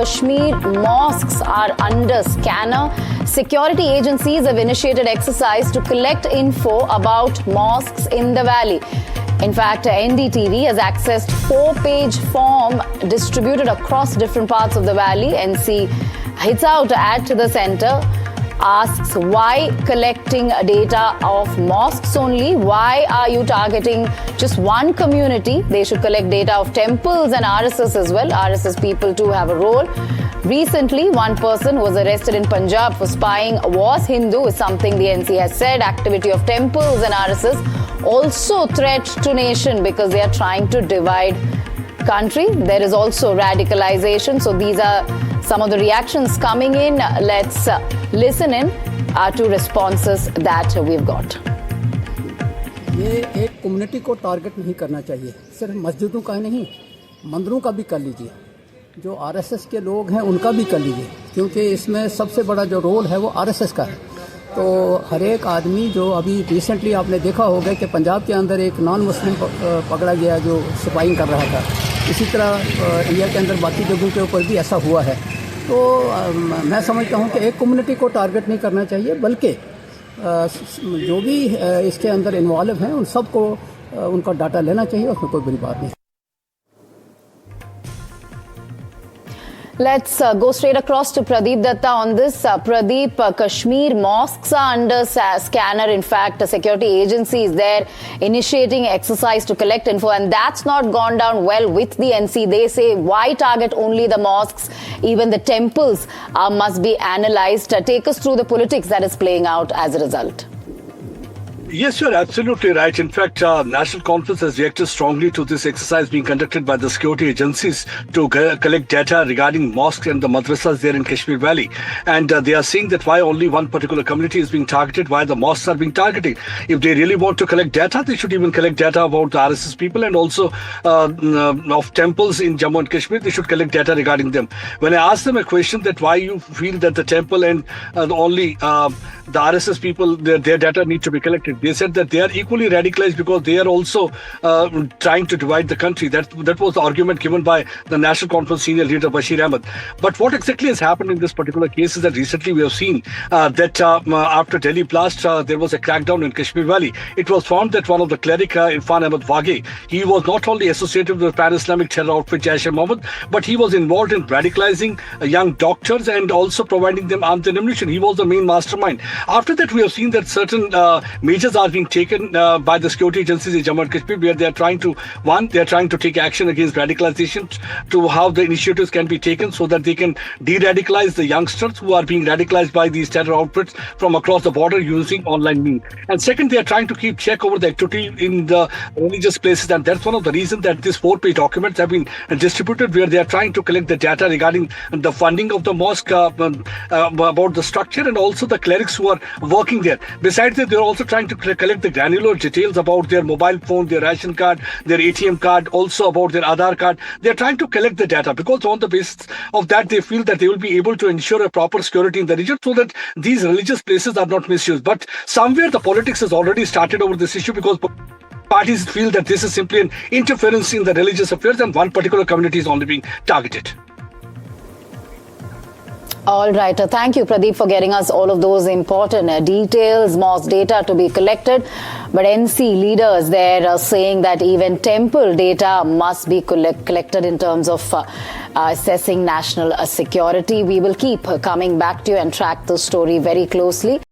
Kashmir mosques are under scanner. Security agencies have initiated exercise to collect info about mosques in the valley. In fact, NDTV has accessed 4-page form distributed across different parts of the valley. NC hits out at the center, asks why collecting data of mosques only? Why are you targeting just one community? They should collect data of temples and RSS as well. RSS people too have a role. Recently, one person was arrested in Punjab for spying was Hindu, is something the NC has said. Activity of temples and RSS also threat to nation because they are trying to divide country. There is also radicalization. So these are some of the reactions coming in. Let's listen in to responses that we've got. ये एक community को target नहीं करना चाहिए, सिर्फ मस्जिदों का ही नहीं, मंदिरों का भी कर लीजिए, जो आरएसएस के लोग हैं उनका भी कर लीजिए, क्योंकि इसमें सबसे बड़ा जो रोल है वो आरएसएस का है। तो हर एक आदमी जो अभी रिसेंटली आपने देखा होगा कि पंजाब के अंदर एक नॉन मुस्लिम पकड़ा गया जो स्पाइंग कर रहा था, इसी तरह इंडिया के अंदर बाकी जगहों के ऊपर भी ऐसा हुआ है। तो मैं समझता हूं कि एक कम्युनिटी को टारगेट नहीं करना चाहिए, बल्कि जो भी इसके अंदर इन्वॉल्व हैं उन सबको उनका डाटा लेना चाहिए, उसमें कोई बुरी बात नहीं। Let's go straight across to Pradeep Datta on this. Pradeep, Kashmir mosques are under scanner. In fact, a security agency is there initiating exercise to collect info, and that's not gone down well with the NC. They say, why target only the mosques? Even the temples must be analyzed. Take us through the politics that is playing out as a result. Yes, you're absolutely right. In fact, National Conference has reacted strongly to this exercise being conducted by the security agencies to collect data regarding mosques and the madrasas there in Kashmir Valley. And they are saying that why only one particular community is being targeted, why the mosques are being targeted. If they really want to collect data, they should even collect data about the RSS people and also of temples in Jammu and Kashmir. They should collect data regarding them. When I asked them a question that why you feel that the temple and only the RSS people, their data need to be collected, they said that they are equally radicalized because they are also trying to divide the country. That was the argument given by the National Conference senior leader Bashir Ahmed. But what exactly has happened in this particular case is that recently we have seen that after Delhi blast, there was a crackdown in Kashmir Valley. It was found that one of the cleric, Irfan Ahmed Wage, he was not only associated with the pan-Islamic terror outfit Jaish-e-Mohammed, but he was involved in radicalizing young doctors and also providing them arms and ammunition. He was the main mastermind. After that, we have seen that certain measures are being taken by the security agencies in Jammu and Kashmir, where they are trying to take action against radicalization, to how the initiatives can be taken so that they can de-radicalize the youngsters who are being radicalized by these terror outfits from across the border using online means. And second, they are trying to keep check over the activity in the religious places, and that's one of the reasons that these 4-page documents have been distributed, where they are trying to collect the data regarding the funding of the mosque, about the structure, and also the clerics who are working there. Besides that, they are also trying to collect the granular details about their mobile phone, their ration card, their ATM card, also about their Aadhaar card. They are trying to collect the data because on the basis of that, they feel that they will be able to ensure a proper security in the region so that these religious places are not misused. But somewhere the politics has already started over this issue because parties feel that this is simply an interference in the religious affairs and one particular community is only being targeted. All right. Thank you, Pradeep, for getting us all of those important details, mosque data to be collected. But NC leaders there are saying that even temple data must be collected in terms of assessing national security. We will keep coming back to you and track the story very closely.